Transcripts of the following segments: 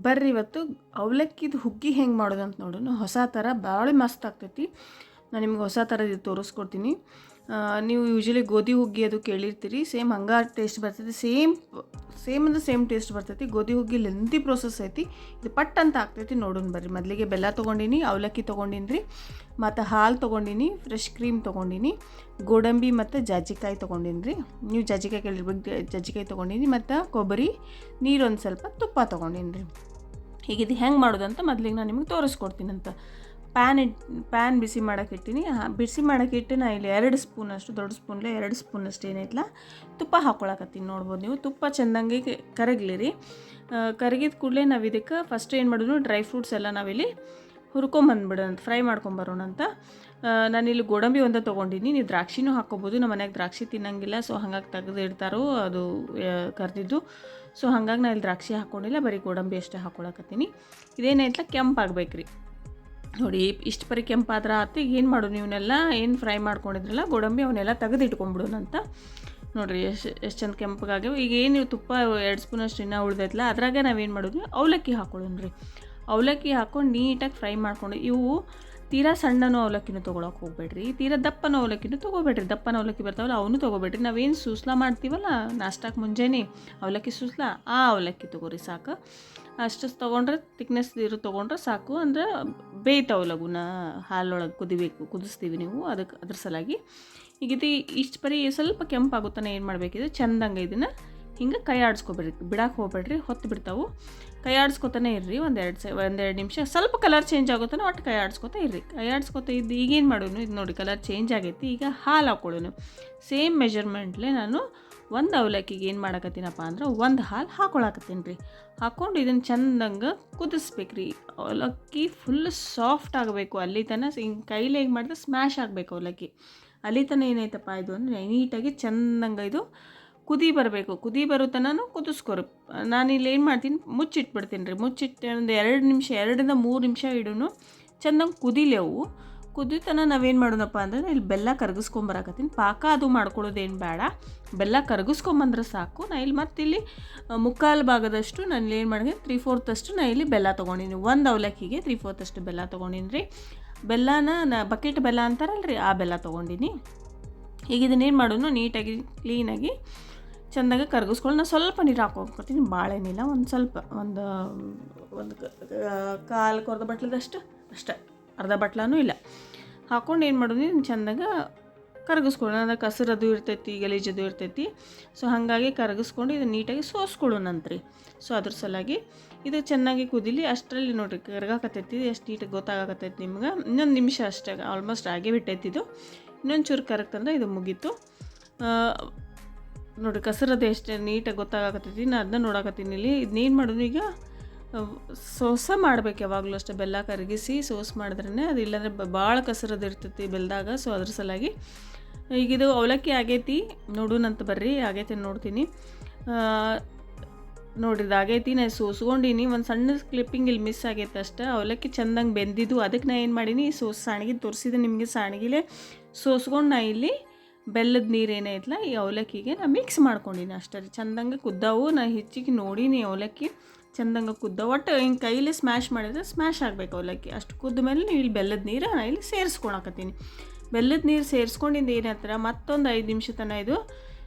ಬರ್ರಿ ಇವತ್ತು ಅವಲಕ್ಕಿದು ಹುಗ್ಗಿ ಹೆಂಗೆ ಮಾಡೋದು ಅಂತ ನೋಡೋಣ. ಹೊಸ ಥರ ಭಾಳ ಮಸ್ತ್ ಆಗ್ತೈತಿ. ನಾನು ನಿಮ್ಗೆ ಹೊಸ ಥರ ಇದು ತೋರಿಸ್ಕೊಡ್ತೀನಿ. ನೀವು ಯೂಶ್ವಲಿ ಗೋಧಿ ಹುಗ್ಗಿ ಅದು ಕೇಳಿರ್ತೀರಿ, ಸೇಮ್ ಹಂಗೆ ಟೇಸ್ಟ್ ಬರ್ತೈತಿ. ಸೇಮ್ ಅಂದ್ರೆ ಸೇಮ್ ಟೇಸ್ಟ್ ಬರ್ತೈತಿ. ಗೋಧಿ ಹುಗ್ಗಿ ಲೆಂತಿ ಪ್ರೋಸೆಸ್ ಐತಿ. ಇದು ಪಟ್ ಅಂತ ಆಗ್ತೈತಿ. ನೋಡೋಣ ಬರ್ರಿ. ಮೊದಲಿಗೆ ಬೆಲ್ಲ ತೊಗೊಂಡಿನಿ, ಅವಲಕ್ಕಿ ತೊಗೊಂಡಿನಿ ರೀ, ಮತ್ತು ಹಾಲು ತೊಗೊಂಡಿನಿ, ಫ್ರೆಶ್ ಕ್ರೀಮ್ ತೊಗೊಂಡಿನಿ, ಗೋಡಂಬಿ ಮತ್ತು ಜಾಜಿಕಾಯಿ ತೊಗೊಂಡಿನಿ ರೀ. ನೀವು ಜಾಜಿಕಾಯಿ ಕೇಳಿರ್ಬೇಕು, ಜಾಜಿಕಾಯಿ ತೊಗೊಂಡಿನಿ, ಮತ್ತು ಕೊಬ್ಬರಿ, ನೀರೊಂದು ಸ್ವಲ್ಪ, ತುಪ್ಪ ತೊಗೊಂಡಿನಿ ರೀ. ಈಗ ಇದು ಹೆಂಗೆ ಮಾಡೋದಂತ ಮೊದಲಿಗೆ ನಾನು ನಿಮಗೆ ತೋರಿಸ್ಕೊಡ್ತೀನಂತ. ಪ್ಯಾನ್ ಬಿಸಿ ಮಾಡೋಕೆ ಇಟ್ಟಿನಿ. ಬಿಸಿ ಮಾಡೋಕೆ ಇಟ್ಟು ನಾನು ಇಲ್ಲಿ 2 ಸ್ಪೂನಷ್ಟು, ದೊಡ್ಡ ಸ್ಪೂನ್ಲೆ 2 ಸ್ಪೂನಷ್ಟು ಏನೈತಲ್ಲ ತುಪ್ಪ ಹಾಕ್ಕೊಳಕತ್ತೀನಿ. ನೋಡ್ಬೋದು ನೀವು. ತುಪ್ಪ ಚೆಂದಂಗೆ ಕರಗಲಿ ರೀ. ಕರಗಿದ ಕೂಡಲೇ ನಾವು ಇದಕ್ಕೆ ಫಸ್ಟ್ ಏನು ಮಾಡೋದು, ಡ್ರೈ ಫ್ರೂಟ್ಸ್ ಎಲ್ಲ ನಾವಿಲ್ಲಿ ಹುರ್ಕೊಂಬಂದ್ಬಿಡೋಣ, ಫ್ರೈ ಮಾಡ್ಕೊಂಬರೋಣ ಅಂತ. ನಾನಿಲ್ಲಿ ಗೋಡಂಬಿ ಒಂದೇ ತೊಗೊಂಡಿನಿ. ನೀವು ದ್ರಾಕ್ಷಿನೂ ಹಾಕ್ಕೊಬೋದು. ನಮ್ಮ ಮನ್ಯಾಗ ದ್ರಾಕ್ಷಿ ತಿನ್ನಂಗಿಲ್ಲ, ಸೊ ಹಾಗಾಗಿ ತೆಗೆದಿಡ್ತಾರೋ ಅದು ಕರೆದಿದ್ದು. ಸೊ ಹಾಗಾಗಿ ನಾನು ಇಲ್ಲಿ ದ್ರಾಕ್ಷಿ ಹಾಕ್ಕೊಂಡಿಲ್ಲ, ಬರೀ ಗೋಡಂಬಿ ಅಷ್ಟೇ ಹಾಕ್ಕೊಳಕತ್ತೀನಿ. ಇದೇನೈತಲ್ಲ ಕೆಂಪಾಗ್ಬೇಕು ರೀ. ನೋಡಿ ಇಷ್ಟು ಪರಿ ಕೆಂಪಾದ್ರೆ ಆತು. ಈಗ ಏನು ಮಾಡೋದು, ಇವನ್ನೆಲ್ಲ ಏನು ಫ್ರೈ ಮಾಡ್ಕೊಂಡಿದ್ರಲ್ಲ ಗೋಡಂಬಿ, ಅವನ್ನೆಲ್ಲ ತೆಗೆದು ಇಟ್ಕೊಂಡ್ಬಿಡೋಣ ಅಂತ. ನೋಡಿರಿ ಎಷ್ಟು ಚಂದ ಕೆಂಪಗಾಗ್ಯಾವ. ಈಗ ಏನು ನೀವು ತುಪ್ಪ 2 ಸ್ಪೂನಷ್ಟು ಇನ್ನೂ ಉಳ್ದೈತಲ್ಲ, ಅದ್ರಾಗೆ ನಾವೇನು ಮಾಡೋದು, ಅವಲಕ್ಕಿ ಹಾಕ್ಕೊಳ್ಳೋಣ ರೀ. ಅವಲಕ್ಕಿ ಹಾಕ್ಕೊಂಡು ನೀಟಾಗಿ ಫ್ರೈ ಮಾಡ್ಕೊಂಡು, ಇವು ತೀರಾ ಸಣ್ಣನೂ ಅವಲಕ್ಕಿನೂ ತೊಗೊಳಕ್ಕೆ ಹೋಗ್ಬೇಡ್ರಿ, ತೀರಾ ದಪ್ಪನ ಅವಲಕ್ಕಿನೂ ತೊಗೋಬೇಡ್ರಿ. ದಪ್ಪನ ಅವಲಕ್ಕಿ ಬರ್ತಾವಲ್ಲ ಅವನು ತೊಗೋಬೇಡ್ರಿ. ನಾವೇನು ಸೂಸ್ಲಾ ಮಾಡ್ತೀವಲ್ಲ ನಾಷ್ಟಾಕ್ಕೆ ಮುಂಜಾನೆ ಅವಲಕ್ಕಿ ಸೂಸ್ಲಾ, ಆ ಅವಲಕ್ಕಿ ತೊಗೋರಿ ಸಾಕು. ಅಷ್ಟು ತೊಗೊಂಡ್ರೆ ತಿಕ್ನೆಸ್ ಇರೋ ತೊಗೊಂಡ್ರೆ ಸಾಕು. ಅಂದ್ರೆ ಬೇಯ್ತಾವೆ ಲಗುನ, ಹಾಲೊಳಗೆ ಕುದಿಸ್ತೀವಿ ನೀವು, ಅದ್ರ ಸಲಾಗಿ. ಈಗ ಇದು ಇಷ್ಟು ಬರೀ ಸ್ವಲ್ಪ ಕೆಂಪಾಗುತ್ತಾನೆ ಏನು ಮಾಡಬೇಕಿದೆ, ಚಂದಂಗೆ ಇದನ್ನು ಹಿಂಗೆ ಕೈ ಆಡಿಸ್ಕೊಬೇಡ್ರಿ, ಬಿಡಕ್ಕೆ ಹೋಗ್ಬೇಡ್ರಿ, ಹೊತ್ತು ಬಿಡ್ತಾವೆ. ಕೈ ಆಡಿಸ್ಕೊತಾನೆ ಇರ್ರಿ. ಒಂದೆರಡು ನಿಮಿಷ ಸ್ವಲ್ಪ ಕಲರ್ ಚೇಂಜ್ ಆಗುತ್ತಾನೆ, ಒಟ್ಟು ಕೈ ಆಡಿಸ್ಕೊತಾ ಇರ್ರಿ. ಕೈ ಆಡಿಸ್ಕೊತಾ ಇದ್ದು ಈಗೇನು ಮಾಡೋನು, ಇದು ನೋಡಿ ಕಲರ್ ಚೇಂಜ್ ಆಗೈತಿ. ಈಗ ಹಾಲು ಹಾಕ್ಕೊಳ್ಳೋನು. ಸೇಮ್ ಮೆಜರ್ಮೆಂಟ್ಲೆ ನಾನು ಒಂದು ಅವಲಕ್ಕಿಗೆ ಏನು ಮಾಡಕತ್ತೀನಪ್ಪ ಅಂದ್ರೆ 1 ಹಾಲು ಹಾಕ್ಕೊಳಕತ್ತೀನಿ ರೀ. ಹಾಕ್ಕೊಂಡು ಇದನ್ನು ಚಂದಂಗೆ ಕುದಿಸ್ಬೇಕು ರೀ. ಅವಲಕ್ಕಿ ಫುಲ್ ಸಾಫ್ಟ್ ಆಗಬೇಕು. ಅಲ್ಲಿ ತನಕ ಹಿಂಗೆ ಕೈಲಿ ಹೇಗೆ ಮಾಡಿದ್ರೆ ಸ್ಮ್ಯಾಶ್ ಆಗಬೇಕು ಅವಲಕ್ಕಿ. ಅಲ್ಲಿ ತನಕ ಏನೈತಪ್ಪ ಇದು ಅಂದರೆ ನೀಟಾಗಿ ಚಂದಂಗೆ ಇದು ಕುದಿ ಬರಬೇಕು. ಕುದಿ ಬರೋ ತನಕ ಕುದಿಸ್ಕೊರು. ನಾನಿಲ್ಲಿ ಏನು ಮಾಡ್ತೀನಿ, ಮುಚ್ಚಿಟ್ಬಿಡ್ತೀನಿ ರೀ. ಮುಚ್ಚಿಟ್ಟು ಒಂದು 2 ನಿಮಿಷ, 2ರಿಂದ 3 ನಿಮಿಷ ಇಡೋನು. ಚಂದಂಗೆ ಕುದಿಲಿ ಅವು. ಕುದಿತನ ನಾವೇನು ಮಾಡೋಣಪ್ಪ ಅಂದರೆ ಇಲ್ಲಿ ಬೆಲ್ಲ ಕರಗಿಸ್ಕೊಂಬರಾಕತ್ತೀನಿ. ಪಾಕ ಅದು ಮಾಡ್ಕೊಳ್ಳೋದೇನು ಬೇಡ, ಬೆಲ್ಲ ಕರಗಿಸ್ಕೊಂಬಂದ್ರೆ ಸಾಕು. ನಾ ಇಲ್ಲಿ ಮತ್ತಿಲ್ಲಿ ಮುಕ್ಕಾಲು ಭಾಗದಷ್ಟು ನಾನು ಏನು ಮಾಡಿದೆ, 3/4 ನಾ ಇಲ್ಲಿ ಬೆಲ್ಲ ತೊಗೊಂಡಿನಿ. ಒಂದು ಅವಲಕ್ಕಿಗೆ 3/4 ಬೆಲ್ಲ ತೊಗೊಂಡಿನಿ ರೀ. ಬೆಲ್ಲನ ಬಕೆಟ್ ಬೆಲ್ಲ ಅಂತಾರಲ್ಲ ರೀ, ಆ ಬೆಲ್ಲ ತೊಗೊಂಡಿನಿ. ಈಗ ಇದನ್ನೇನು ಮಾಡೋನು, ನೀಟಾಗಿ ಕ್ಲೀನಾಗಿ ಚೆಂದಾಗಿ ಕರಗಿಸ್ಕೊಂಡು ನಾನು ಸ್ವಲ್ಪ ನೀರು ಹಾಕ್ಕೊತೀನಿ. ಭಾಳ ಏನಿಲ್ಲ, ಒಂದು ಸ್ವಲ್ಪ ಒಂದು ಕಾಲು ಕೊರ್ದ ಬಟ್ಲದಷ್ಟು ಅಷ್ಟೇ, ಅರ್ಧ ಬಟ್ಲನೂ ಇಲ್ಲ. ಹಾಕ್ಕೊಂಡು ಏನು ಮಾಡೋದು, ಚೆಂದಾಗ ಕರಗಿಸ್ಕೊಳ್ಳೋಣ. ಅಂದರೆ ಕಸರದು ಇರ್ತೈತಿ, ಗಲೀಜದು ಇರ್ತೈತಿ. ಸೊ ಹಾಗಾಗಿ ಕರಗಿಸ್ಕೊಂಡು ಇದನ್ನು ನೀಟಾಗಿ ಸೋಸ್ಕೊಳ್ಳೋಣಂತ್ರಿ. ಸೊ ಅದ್ರ ಸಲಾಗಿ ಇದು ಚೆನ್ನಾಗಿ ಕುದಿಲಿ. ಅಷ್ಟರಲ್ಲಿ ನೋಡಿರಿ ಕರಗಾಕತ್ತೈತಿ, ಎಷ್ಟು ನೀಟಾಗಿ ಗೊತ್ತಾಗತ್ತೈತಿ ನಿಮ್ಗೆ. ಇನ್ನೊಂದು ನಿಮಿಷ ಅಷ್ಟೇ, ಆಲ್ಮೋಸ್ಟ್ ಆಗೇ ಬಿಟ್ಟೈತಿ ಇದು. ಇನ್ನೊಂದು ಚೂರು ಕರಗ್ತಂದ್ರೆ ಇದು ಮುಗೀತು. ನೋಡಿರಿ ಕಸರದು ಎಷ್ಟು ನೀಟಾಗಿ ಗೊತ್ತಾಗತ್ತೈತಿ. ನಾನು ಅದನ್ನ ನೋಡಕತ್ತೀನಿ ಇಲ್ಲಿ. ಇದನ್ನೇನು ಮಾಡೋದು, ಈಗ ಸೋಸ ಮಾಡ್ಬೇಕು ಯಾವಾಗಲೂ ಅಷ್ಟೇ. ಬೆಲ್ಲ ಕರಗಿಸಿ ಸೋಸ್ ಮಾಡಿದ್ರೇ ಅದು, ಇಲ್ಲಾಂದರೆ ಭಾಳ ಕಸರದು ಇರ್ತೈತಿ ಬೆಲ್ಲದಾಗ. ಸೊ ಅದ್ರ ಸಲಾಗಿ ಈಗಿದು ಅವಲಕ್ಕಿ ಆಗೈತಿ, ನೋಡೋಣಂತ ಬರ್ರಿ. ಆಗೈತಿ ನೋಡ್ತೀನಿ. ನೋಡಿದ್ದು ಆಗೈತಿ. ನಾನು ಸೋಸ್ಕೊಂಡಿನಿ. ಒಂದು ಸಣ್ಣ ಕ್ಲಿಪ್ಪಿಂಗ್ ಇಲ್ಲಿ ಮಿಸ್ ಆಗೈತೆ ಅಷ್ಟೇ. ಅವಲಕ್ಕಿ ಚೆಂದಂಗೆ ಬೆಂದಿದ್ದು. ಅದಕ್ಕೆ ನಾನು ಏನು ಮಾಡೀನಿ, ಸಾಣಿಗೆ ತೋರಿಸಿದೆ ನಿಮಗೆ. ಸಾಣಿಗೆಲೆ ಸೋಸ್ಕೊಂಡು ನಾ ಇಲ್ಲಿ ಬೆಲ್ಲದ ನೀರು ಏನೈತಲ್ಲ ಈ ಅವಲಕ್ಕಿಗೆ ನಾ ಮಿಕ್ಸ್ ಮಾಡ್ಕೊಂಡಿನಿ ಅಷ್ಟೇ ರೀ. ಚೆಂದಂಗೆ ಕುದ್ದಾವು. ನಾ ಹೆಚ್ಚಿಗೆ ನೋಡೀನಿ ಅವಲಕ್ಕಿ ಚೆಂದಂಗೆ ಕುದ್ದಾವು. ಒಟ್ಟು ಹಿಂಗೆ ಕೈಲಿ ಸ್ಮ್ಯಾಶ್ ಮಾಡಿದ್ರೆ ಸ್ಮ್ಯಾಶ್ ಆಗಬೇಕು ಅವಲಕ್ಕಿ. ಅಷ್ಟು ಕುದ್ದ ಮೇಲೆ ನೀವು ಇಲ್ಲಿ ಬೆಲ್ಲದ ನೀರು ನಾನು ಇಲ್ಲಿ ಸೇರಿಸ್ಕೊಳಕತ್ತೀನಿ. ಬೆಲ್ಲದ ನೀರು ಸೇರಿಸ್ಕೊಂಡಿದ್ದು ಏನಂತಾರೆ, ಮತ್ತೊಂದು 5 ನಿಮಿಷ ತನಕ ಇದು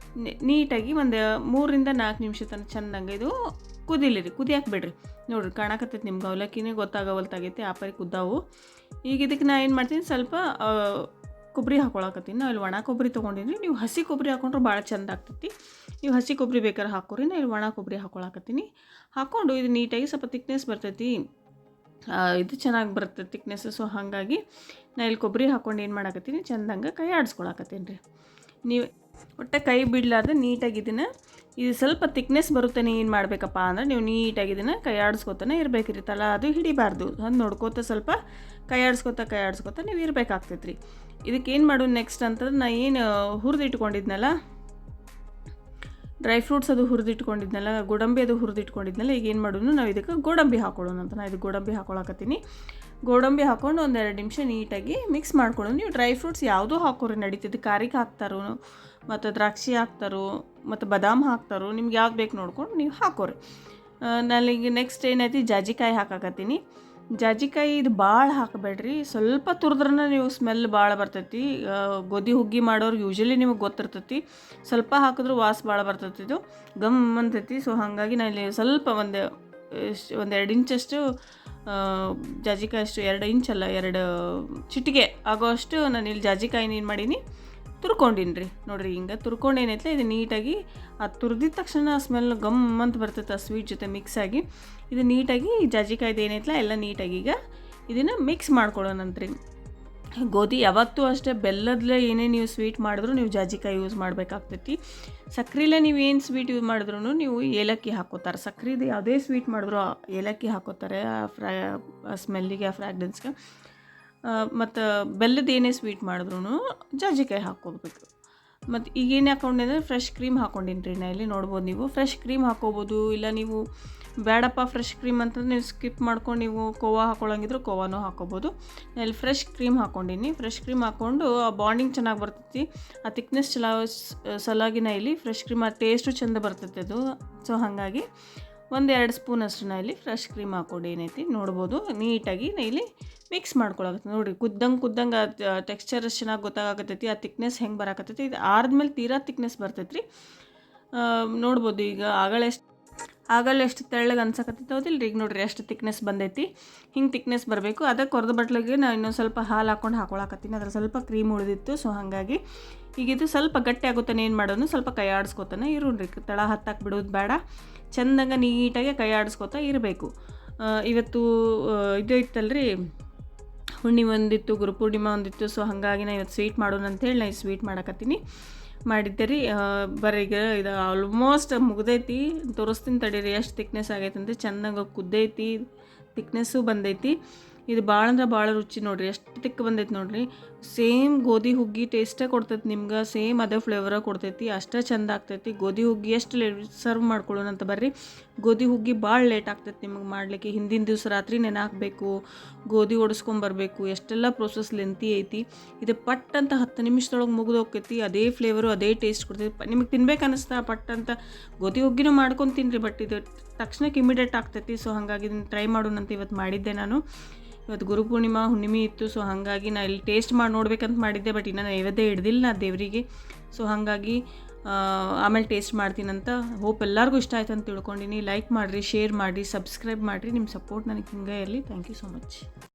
ನೀಟಾಗಿ ಒಂದು 3ರಿಂದ 4 ನಿಮಿಷ ತನಕ ಚೆಂದಂಗೆ ಇದು ಕುದಿಲಿ ರೀ. ಕುದಿಯಾಕೆ ಬಿಡ್ರಿ. ನೋಡಿರಿ ಕಾಣಕತ್ತೈತಿ ನಿಮ್ಗೆ, ಅವಲಕ್ಕಿನೇ ಗೊತ್ತಾಗವಲ್ತಾಗೈತಿ ಆ ಪರಿ ಕುದ್ದಾವು. ಈಗ ಇದಕ್ಕೆ ನಾ ಏನು ಮಾಡ್ತೀನಿ, ಸ್ವಲ್ಪ ಕೊಬ್ಬರಿ ಹಾಕ್ಕೊಳಕತ್ತೀನಿ. ನಾವು ಇಲ್ಲಿ ಒಣ ಕೊಬ್ಬರಿ ತೊಗೊಂಡಿನಿ. ನೀವು ಹಸಿ ಕೊಬ್ಬರಿ ಹಾಕ್ಕೊಂಡ್ರೆ ಭಾಳ ಚೆಂದ ಆಗ್ತೈತಿ. ನೀವು ಹಸಿ ಕೊಬ್ಬರಿ ಬೇಕಾದ್ರೆ ಹಾಕ್ಕೊರಿ. ನಾ ಇಲ್ಲಿ ಒಣ ಕೊಬ್ಬರಿ ಹಾಕ್ಕೊಳಕತ್ತೀನಿ. ಹಾಕ್ಕೊಂಡು ಇದು ನೀಟಾಗಿ ಸ್ವಲ್ಪ ತಿಕ್ನೆಸ್ ಬರ್ತೈತಿ, ಇದು ಚೆನ್ನಾಗಿ ಬರುತ್ತೆ ತಿಕ್ನೆಸ್. ಸೊ ಹಾಗಾಗಿ ನಾ ಇಲ್ಲಿ ಕೊಬ್ಬರಿ ಹಾಕ್ಕೊಂಡು ಏನು ಮಾಡಕತ್ತೀನಿ, ಚೆಂದಂಗೆ ಕೈ ಆಡಿಸ್ಕೊಳಕತ್ತೀನಿ ರೀ. ನೀವು ಒಟ್ಟು ಕೈ ಬಿಡಲಾರ್ದೆ ನೀಟಾಗಿ ಇದು ಸ್ವಲ್ಪ ತಿಕ್ನೆಸ್ ಬರುತ್ತಾನೆ. ಏನು ಮಾಡಬೇಕಪ್ಪ ಅಂದ್ರೆ ನೀವು ನೀಟಾಗಿ ಇದನ್ನು ಕೈ ಆಡಿಸ್ಕೊತಾನೆ ಇರಬೇಕ್ರಿ. ತಲ ಅದು ಹಿಡಿಬಾರ್ದು. ಅದು ನೋಡ್ಕೋತ ಸ್ವಲ್ಪ ಕೈ ಆಡಿಸ್ಕೊತ ನೀವು ಇರಬೇಕಾಗ್ತೈತೆ ರೀ. ಇದಕ್ಕೆ ಏನು ಮಾಡೋದು ನೆಕ್ಸ್ಟ್ ಅಂತಂದ್ರೆ, ನಾ ಏನು ಹುರಿದಿಟ್ಕೊಂಡಿದ್ನಲ್ಲ ಡ್ರೈ ಫ್ರೂಟ್ಸ್ ಅದು ಹುರಿದಿಟ್ಕೊಂಡಿದ್ನಲ್ಲ, ಗೋಡಂಬಿ ಅದು ಹುರಿದಿಟ್ಕೊಂಡಿದ್ನಲ್ಲ, ಈಗ ಏನು ಮಾಡೋದು, ನಾವು ಇದಕ್ಕೆ ಗೋಡಂಬಿ ಹಾಕೊಳ್ಳೋಣ ಅಂತ. ನಾನು ಇದು ಗೋಡಂಬಿ ಹಾಕ್ಕೊಳಕತ್ತೀನಿ. ಗೋಡಂಬಿ ಹಾಕ್ಕೊಂಡು ಒಂದು 2 ನಿಮಿಷ ನೀಟಾಗಿ ಮಿಕ್ಸ್ ಮಾಡ್ಕೊಳ್ಳೋದು. ನೀವು ಡ್ರೈ ಫ್ರೂಟ್ಸ್ ಯಾವುದೂ ಹಾಕೋರಿ ನಡೀತಿದ್ದು. ಕಾರಿಗೆ ಹಾಕ್ತಾರೋ, ಮತ್ತು ದ್ರಾಕ್ಷಿ ಹಾಕ್ತಾರೋ, ಮತ್ತು ಬಾದಾಮ್ ಹಾಕ್ತಾರೋ, ನಿಮ್ಗೆ ಯಾವ್ದು ಬೇಕು ನೋಡ್ಕೊಂಡು ನೀವು ಹಾಕೋರಿ. ನಾನೀಗ ನೆಕ್ಸ್ಟ್ ಏನೈತಿ ಜಾಜಿಕಾಯಿ ಹಾಕಾಕತ್ತೀನಿ. ಜಾಜಿಕಾಯಿ ಇದು ಭಾಳ ಹಾಕಬೇಡ್ರಿ, ಸ್ವಲ್ಪ ತುರಿದ್ರನ ನೀವು ಸ್ಮೆಲ್ ಭಾಳ ಬರ್ತೈತಿ. ಗೋಧಿ ಹುಗ್ಗಿ ಮಾಡೋರು ಯೂಶ್ವಲಿ ನಿಮಗೆ ಗೊತ್ತಿರ್ತೈತಿ, ಸ್ವಲ್ಪ ಹಾಕಿದ್ರೂ ವಾಸ ಭಾಳ ಬರ್ತೈತಿ, ಇದು ಗಮ್ ಅಂತೈತಿ. ಸೊ ಹಾಗಾಗಿ ನಾನು ಇಲ್ಲಿ ಸ್ವಲ್ಪ ಒಂದು 2 ಇಂಚಷ್ಟು ಜಾಜಿಕಾಯಿ ಅಷ್ಟು, 2 ಇಂಚಲ್ಲ 2 ಚಿಟಿಕೆ ಆಗೋಷ್ಟು ನಾನು ಇಲ್ಲಿ ಜಾಜಿಕಾಯಿನ ಏನು ಮಾಡೀನಿ ತುರ್ಕೊಂಡಿನಿ ರೀ. ನೋಡಿರಿ ಹಿಂಗೆ ತುರ್ಕೊಂಡು ಏನೈತೆ ಇದು ನೀಟಾಗಿ ಅದು ತುರಿದಿದ ತಕ್ಷಣ ಸ್ಮೆಲ್ ಗಮ್ ಅಂತ ಬರ್ತೈತೆ ಆ ಸ್ವೀಟ್ ಜೊತೆ ಮಿಕ್ಸ್ ಆಗಿ. ಇದು ನೀಟಾಗಿ ಜಾಜಿಕಾಯ್ದು ಏನೈತಲ್ಲ ಎಲ್ಲ ನೀಟಾಗಿ ಈಗ ಇದನ್ನು ಮಿಕ್ಸ್ ಮಾಡ್ಕೊಳ್ಳೋಣಂತ್ರಿ. ಗೋಧಿ ಯಾವತ್ತೂ ಅಷ್ಟೇ ಬೆಲ್ಲದಲ್ಲೇ ಏನೇ ನೀವು ಸ್ವೀಟ್ ಮಾಡಿದ್ರು ನೀವು ಜಾಜಿಕಾಯಿ ಯೂಸ್ ಮಾಡಬೇಕಾಗ್ತೈತಿ. ಸಕ್ರೆಲೇ ನೀವು ಏನು ಸ್ವೀಟ್ ಯೂಸ್ ಮಾಡಿದ್ರು ನೀವು ಏಲಕ್ಕಿ ಹಾಕೋತಾರೆ. ಸಕ್ರೆದು ಯಾವುದೇ ಸ್ವೀಟ್ ಮಾಡಿದ್ರು ಏಲಕ್ಕಿ ಹಾಕೋತಾರೆ ಆ ಸ್ಮೆಲ್ಲಿಗೆ, ಆ ಫ್ರ್ಯಾಗ್ರೆನ್ಸ್ಗೆ. ಮತ್ತು ಬೆಲ್ಲದ ಏನೇ ಸ್ವೀಟ್ ಮಾಡಿದ್ರು ಜಾಜಿಕಾಯಿ ಹಾಕ್ಕೋಬೇಕು. ಮತ್ತು ಈಗೇನು ಹಾಕ್ಕೊಂಡೆ ಅಂದರೆ ಫ್ರೆಶ್ ಕ್ರೀಮ್ ಹಾಕ್ಕೊಂಡಿನಿ ರೀ. ನಾ ಇಲ್ಲಿ ನೋಡ್ಬೋದು, ನೀವು ಫ್ರೆಶ್ ಕ್ರೀಮ್ ಹಾಕ್ಕೋಬೋದು. ಇಲ್ಲ ನೀವು ಬೇಡಪ್ಪ ಫ್ರೆಶ್ ಕ್ರೀಮ್ ಅಂತಂದ್ರೆ ನೀವು ಸ್ಕಿಪ್ ಮಾಡ್ಕೊಂಡು ನೀವು ಕೋವಾ ಹಾಕ್ಕೊಳ್ಳಂಗಿದ್ರು ಕೋವಾನೂ ಹಾಕ್ಕೋಬೋದು. ನಾನು ಇಲ್ಲಿ ಫ್ರೆಶ್ ಕ್ರೀಮ್ ಹಾಕ್ಕೊಂಡಿನಿ. ಫ್ರೆಶ್ ಕ್ರೀಮ್ ಹಾಕ್ಕೊಂಡು ಆ ಬಾಂಡಿಂಗ್ ಚೆನ್ನಾಗಿ ಬರ್ತೈತಿ, ಆ ಥಿಕ್ನೆಸ್ ಸಲಾಗಿ ನಾ ಇಲ್ಲಿ ಫ್ರೆಶ್ ಕ್ರೀಮ್ ಆ ಟೇಸ್ಟು ಚೆಂದ ಬರ್ತೈತೆ ಅದು. ಸೊ ಹಾಗಾಗಿ 1-2 ಸ್ಪೂನ್ ಅಷ್ಟು ನಾ ಇಲ್ಲಿ ಫ್ರೆಶ್ ಕ್ರೀಮ್ ಹಾಕ್ಕೊಂಡು ಏನೈತಿ ನೋಡ್ಬೋದು ನೀಟಾಗಿ ನಾ ಇಲ್ಲಿ ಮಿಕ್ಸ್ ಮಾಡ್ಕೊಳಕತ್ತಿ. ನೋಡಿರಿ ಕುದ್ದಂಗೆ ಟೆಕ್ಸ್ಚರ್ ಎಷ್ಟು ಚೆನ್ನಾಗಿ ಗೊತ್ತಾಗತ್ತೈತಿ, ಆ ಥಿಕ್ನೆಸ್ ಹೆಂಗೆ ಬರಾಕತ್ತೈತಿ. ಇದು ಆದ್ಮೇಲೆ ತೀರಾ ಥಿಕ್ನೆಸ್ ಬರ್ತೈತಿ ರೀ. ನೋಡ್ಬೋದು ಈಗ ಆಗಲ್ಲ ಎಷ್ಟು ತೆಳ್ಳಗೆ ಅನ್ಸಕತ್ತೈತೆ ಹೌದಿಲ್ಲ ರೀ. ಈಗ ನೋಡಿರಿ ಎಷ್ಟು ಥಿಕ್ನೆಸ್ ಬಂದೈತಿ. ಹಿಂಗೆ ಥಿಕ್ನೆಸ್ ಬರಬೇಕು. ಅದಕ್ಕೆ ಕೊರದ ಬಟ್ಲಿಗೆ ನಾನು ಇನ್ನೊಂದು ಸ್ವಲ್ಪ ಹಾಲು ಹಾಕ್ಕೊಂಡು ಹಾಕೊಳಕತ್ತೀನಿ. ಅದ್ರಲ್ಲಿ ಸ್ವಲ್ಪ ಕ್ರೀಮ್ ಉಳಿದಿತ್ತು. ಸೊ ಹಾಗಾಗಿ ಈಗ ಇದು ಸ್ವಲ್ಪ ಗಟ್ಟಿ ಆಗುತ್ತಾನೆ ಏನು ಮಾಡೋನು ಸ್ವಲ್ಪ ಕೈ ಆಡಿಸ್ಕೊತಾನೆ ಇರೋಣ್ರಿ. ತಳ ಹತ್ತಾಕ್ ಬಿಡೋದು ಬೇಡ, ಚೆಂದಂಗೆ ನೀಟಾಗಿ ಕೈ ಆಡಿಸ್ಕೊತಾ ಇರಬೇಕು. ಇವತ್ತು ಇದು ಇತ್ತಲ್ರಿ, ಹುಣ್ಣಿಮೆ ಒಂದಿತ್ತು, ಗುರುಪೂರ್ಣಿಮಾ ಒಂದಿತ್ತು. ಸೊ ಹಾಗಾಗಿ ನಾನು ಇವತ್ತು ಸ್ವೀಟ್ ಮಾಡೋಣ ಅಂತೇಳಿ ನಾನು ಸ್ವೀಟ್ ಮಾಡಕತ್ತೀನಿ. ಮಾಡಿದ್ದೆ ರೀ. ಈಗ ಇದು ಆಲ್ಮೋಸ್ಟ್ ಮುಗ್ದೈತಿ. ತೋರಿಸ್ತೀನಿ ತಡೀರಿ ಎಷ್ಟು ಥಿಕ್ನೆಸ್ ಆಗೈತೆ ಅಂತ. ಚೆಂದಂಗೆ ಕುದ್ದೈತಿ, ಥಿಕ್ನೆಸ್ಸು ಬಂದೈತಿ. ಇದು ಭಾಳ ಅಂದ್ರೆ ಭಾಳ ರುಚಿ ನೋಡಿರಿ, ಎಷ್ಟು ತಿಕ್ಕ ಬಂದೈತಿ ನೋಡಿರಿ. ಸೇಮ್ ಗೋಧಿ ಹುಗ್ಗಿ ಟೇಸ್ಟೇ ಕೊಡ್ತೈತಿ ನಿಮ್ಗೆ, ಸೇಮ್ ಅದೇ ಫ್ಲೇವರ ಕೊಡ್ತೈತಿ, ಅಷ್ಟೇ ಚೆಂದ ಆಗ್ತೈತಿ. ಗೋಧಿ ಹುಗ್ಗಿ ಎಷ್ಟು ಸರ್ವ್ ಮಾಡ್ಕೊಳ್ಳೋಣ ಅಂತ ಬರ್ರಿ. ಗೋಧಿ ಹುಗ್ಗಿ ಭಾಳ ಲೇಟ್ ಆಗ್ತೈತಿ ನಿಮಗೆ ಮಾಡಲಿಕ್ಕೆ. ಹಿಂದಿನ ದಿವಸ ರಾತ್ರಿ ನೆನಾಕಬೇಕು, ಗೋಧಿ ಓಡಿಸ್ಕೊಂಬರ್ಬೇಕು, ಎಷ್ಟೆಲ್ಲ ಪ್ರೊಸೆಸ್ ಲೆಂತಿ ಐತಿ. ಇದು ಪಟ್ ಅಂತ 10 ನಿಮಿಷದೊಳಗೆ ಮುಗಿದು ಹೋಗ್ತೈತಿ. ಅದೇ ಫ್ಲೇವರು ಅದೇ ಟೇಸ್ಟ್ ಕೊಡ್ತೈತಿ. ನಿಮಗೆ ತಿನ್ಬೇಕು ಅನ್ನಿಸ್ತಾ ಪಟ್ ಅಂತ ಗೋಧಿ ಹುಗ್ಗಿನೂ ಮಾಡ್ಕೊಂಡು ತಿನ್ನಿರಿ, ಬಟ್ ಇದು ತಕ್ಷಣಕ್ಕೆ ಇಮಿಡಿಯೇಟ್ ಆಗ್ತೈತಿ. ಸೊ ಹಾಗಾಗಿ ಇದನ್ನು ಟ್ರೈ ಮಾಡೋಣ ಅಂತ ಇವತ್ತು ಮಾಡಿದ್ದೆ ನಾನು. ಇವತ್ತು ಗುರುಪೂರ್ಣಿಮಾ ಹುಣ್ಣಿಮೆ ಇತ್ತು. ಸೊ ಹಾಗಾಗಿ ನಾನು ಇಲ್ಲಿ ಟೇಸ್ಟ್ ಮಾಡಿ ನೋಡ್ಬೇಕಂತ ಮಾಡಿದ್ದೆ, ಬಟ್ ಇನ್ನೂ ನೈವೇದ್ಯ ಹಿಡ್ದಿಲ್ಲ ನಾ ದೇವರಿಗೆ. ಸೊ ಹಾಗಾಗಿ ಆಮೇಲೆ ಟೇಸ್ಟ್ ಮಾಡ್ತೀನಂತ. ಹೋಪ್ ಎಲ್ಲರಿಗೂ ಇಷ್ಟ ಆಯ್ತು ಅಂತ ತಿಳ್ಕೊಂಡಿನಿ. ಲೈಕ್ ಮಾಡಿರಿ, ಶೇರ್ ಮಾಡಿರಿ, ಸಬ್ಸ್ಕ್ರೈಬ್ ಮಾಡಿರಿ. ನಿಮ್ಮ ಸಪೋರ್ಟ್ ನನಗೆ ಹಿಂಗೆ ಇರಲಿ. Thank you so much.